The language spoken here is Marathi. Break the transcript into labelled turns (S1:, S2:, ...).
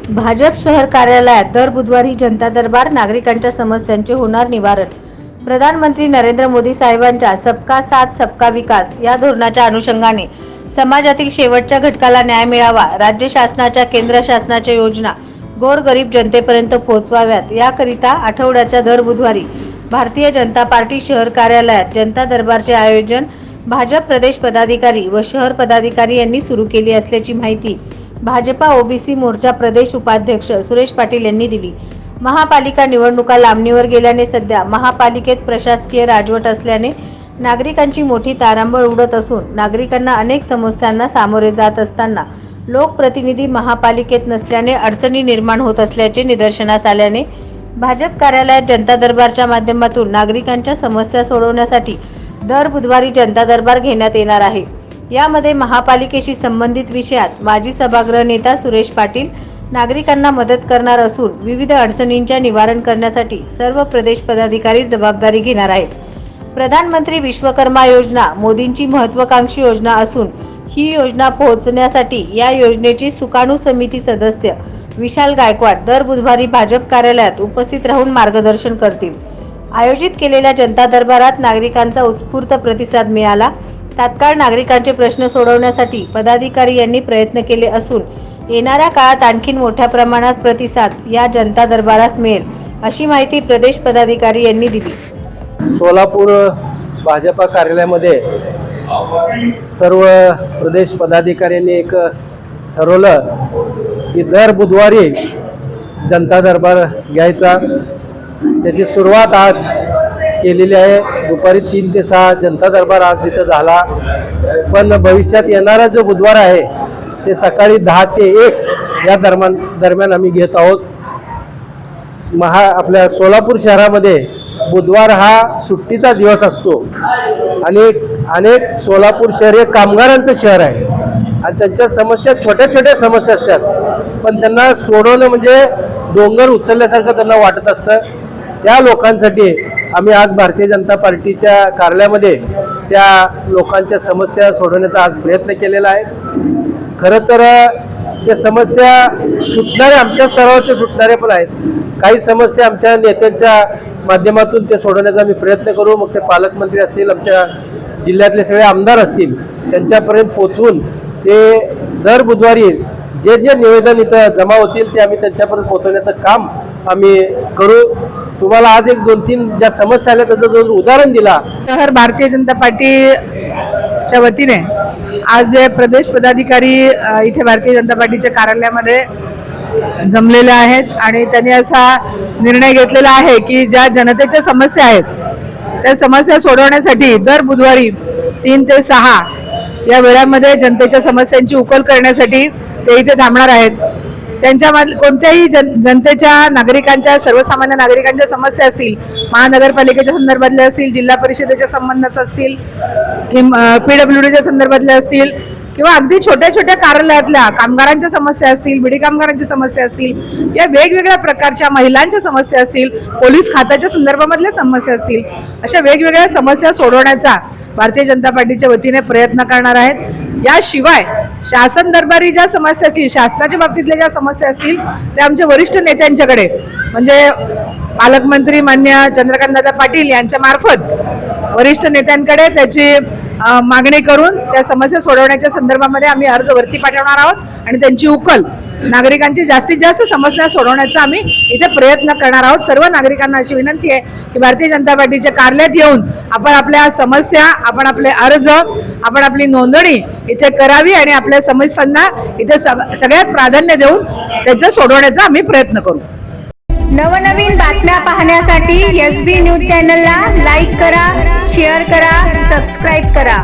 S1: भाजप शहर कार्यालयात दर बुधवारी जनता दरबार, नागरिकांच्या समस्यांचे होणार निवारण। प्रधानमंत्री नरेंद्र मोदी साहेबांच्या सबका साथ सबका विकास या धोरणाच्या अनुषंगाने समाजातील शेवटच्या घटकाला न्याय मिळावा, राज्य शासनाच्या केंद्र शासनाच्या योजना गोरगरीब जनतेपर्यंत पोहोचवाव्यात याकरिता आठवड्याच्या दर बुधवारी भारतीय जनता पार्टी शहर कार्यालयात जनता दरबारचे आयोजन भाजप प्रदेश पदाधिकारी व शहर पदाधिकारी यांनी सुरू केली असल्याची माहिती भाजपा ओबीसी मोर्चा प्रदेश उपाध्यक्ष सुरेश पाटील यांनी दिली। महापालिका निवडणुका लांबणीवर गेल्याने सध्या महापालिकेत प्रशासकीय राजवट असल्याने नागरिकांची मोठी तारांबळ उडत असून नागरिकांना अनेक समस्यांना सामोरे जात असताना लोकप्रतिनिधी महापालिकेत नसल्याने अडचणी निर्माण होत असल्याचे निदर्शनास आल्याने भाजप कार्यालयात जनता दरबारच्या माध्यमातून नागरिकांच्या समस्या सोडवण्यासाठी दर बुधवारी जनता दरबार घेण्यात येणार आहे। यामध्ये महापालिकेशी संबंधित विषयात माजी सभागृह नेता सुरेश पाटील नागरिकांना मदत करणार असून विविध अडचणींच्या निवारण करण्यासाठी सर्व प्रदेश पदाधिकारी जबाबदारी घेणार आहेत। प्रधानमंत्री विश्वकर्मा योजना मोदींची महत्त्वाकांक्षी योजना असून ही योजना पोहोचण्यासाठी या योजनेची सुकाणू समिती सदस्य विशाल गायकवाड दर बुधवारी भाजप कार्यालयात उपस्थित राहून मार्गदर्शन करतील। आयोजित केलेल्या जनता दरबारात नागरिकांचा उत्स्फूर्त प्रतिसाद मिळाला। तात्काळ नागरिकांचे प्रश्न सोडवण्यासाठी पदाधिकारी यांनी प्रयत्न केले असून येणाऱ्या काळात आणखी मोठ्या प्रमाणात प्रतिसाद या जनता दरबारास मिळेल अशी माहिती प्रदेश पदाधिकारी यांनी दिली।
S2: सोलापूर भाजपा कार्यालयामध्ये सर्व प्रदेश पदाधिकाऱ्यांनी एक ठरवलं की दर बुधवारी जनता दरबार घ्यायचा। त्याची सुरुवात आज केलेली आहे। दुपारी 3 ते 6 जनता दरबार आज इथं झाला, पण भविष्यात येणारा जो बुधवार आहे ते सकाळी 10 ते 1 या दरम्यान आम्ही घेत आहोत। आपल्या सोलापूर शहरामध्ये बुधवार हा सुट्टीचा दिवस असतो आणि अनेक सोलापूर शहर हे कामगारांचं शहर आहे आणि त्यांच्या समस्या छोट्या छोट्या समस्या असतात, पण त्यांना सोडवणं म्हणजे डोंगर उचलल्यासारखं त्यांना वाटत असतं। त्या लोकांसाठी आम्ही आज भारतीय जनता पार्टीच्या कार्यालयामध्ये त्या लोकांच्या समस्या सोडवण्याचा आज प्रयत्न केलेला आहे। खरं तर त्या समस्या सुटणाऱ्या आमच्या स्तरावरच्या सुटणाऱ्या पण आहेत, काही समस्या आमच्या नेत्यांच्या माध्यमातून ते सोडवण्याचा आम्ही प्रयत्न करू। मग ते पालकमंत्री असतील, आमच्या जिल्ह्यातले सगळे आमदार असतील, त्यांच्यापर्यंत पोहोचवून ते दर बुधवारी जे जे निवेदन इथं जमा होतील ते आम्ही त्यांच्यापर्यंत पोहोचवण्याचं काम आम्ही करू। तुम्हाला आज 1-2-3 ज्या समस्या आल्या त्याचं जो उदाहरण दिला।
S3: शहर भारतीय जनता पार्टीच्या वतीने आज जे प्रदेश पदाधिकारी इथे भारतीय जनता पार्टीच्या कार्यालयामध्ये जमलेले आहेत आणि त्यांनी असा निर्णय घेतलेला आहे की ज्या जनतेच्या समस्या आहेत त्या समस्या सोडवण्यासाठी दर बुधवारी 3 ते 6 या वेळामध्ये जनतेच्या समस्यांची उकल करण्यासाठी ते इथे थांबणार आहेत। त्यांच्या कोणत्याही जनतेच्या नागरिकांच्या सर्वसामान्य नागरिकांच्या समस्या असतील, महानगरपालिकेच्या संदर्भातल्या असतील, जिल्हा परिषदेच्या संबंधाच्या असतील, PWDच्या संदर्भातल्या असतील किंवा अगदी छोट्या छोट्या कार्यालयातल्या कामगारांच्या समस्या असतील, बिडी कामगारांच्या समस्या असतील, या वेगवेगळ्या प्रकारच्या महिलांच्या समस्या असतील, पोलीस खात्याच्या संदर्भामधल्या समस्या असतील, अशा वेगवेगळ्या समस्या सोडवण्याचा भारतीय जनता पार्टीच्या वतीने प्रयत्न करणार आहेत। याशिवाय शासन दरबारी ज्या समस्या असतील, शासनाच्या बाबतीतल्या ज्या समस्या असतील त्या आमच्या वरिष्ठ नेत्यांच्याकडे म्हणजे पालकमंत्री मान्य चंद्रकांतदादा पाटील यांच्या मार्फत वरिष्ठ नेत्यांकडे त्याची मागणी करून त्या समस्या सोडवण्याच्या संदर्भामध्ये आम्ही अर्ज वरती पाठवणार आहोत आणि त्यांची उकल नागरिकांची जास्तीत जास्त समस्या सोडवण्याचा आम्ही इथे प्रयत्न करणार आहोत। सर्व नागरिकांना अशी विनंती आहे की भारतीय जनता पार्टीच्या कार्यालयात येऊन आपण आपल्या समस्या, आपण आपले अर्ज, आपण आपली नोंदणी इथे करावी आणि आपल्या समस्यांना इथे सगळ्यात प्राधान्य देऊन त्याचा सोडवण्याचा आम्ही प्रयत्न करू।
S1: नवनवीन बातम्या पाहण्यासाठी SB न्यूज चॅनलला लाईक करा, शेअर करा, सबस्क्राईब करा।